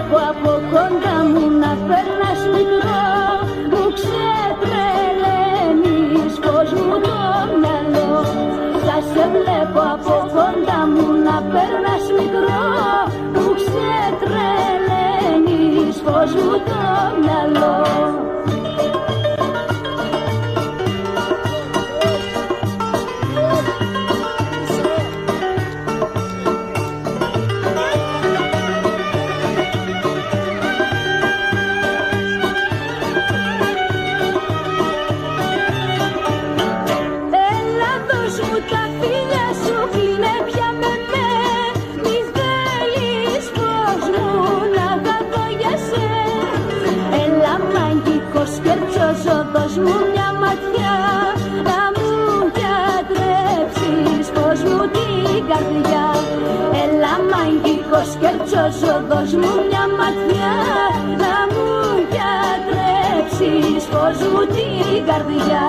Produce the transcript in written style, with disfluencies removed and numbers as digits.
βλέπω από κοντά μου να περνάς μικρό, μου ξετρελαίνεις πως μου το μυαλό. Θα σε βλέπω από κοντά μου να περνάς μικρό, μου ξετρελαίνεις πως μου το μυαλό. Τα φίλια σου κλείνε πια με με, μη θέλεις πως μου να δω για σε. Έλα μαγικός κερτσός, δώσ' μου μια ματιά, να μου γιατρέψεις πως μου την καρδιά. Έλα μαγικός κερτσός, δώσ' μου μια ματιά, να μου γιατρέψεις πως μου την καρδιά.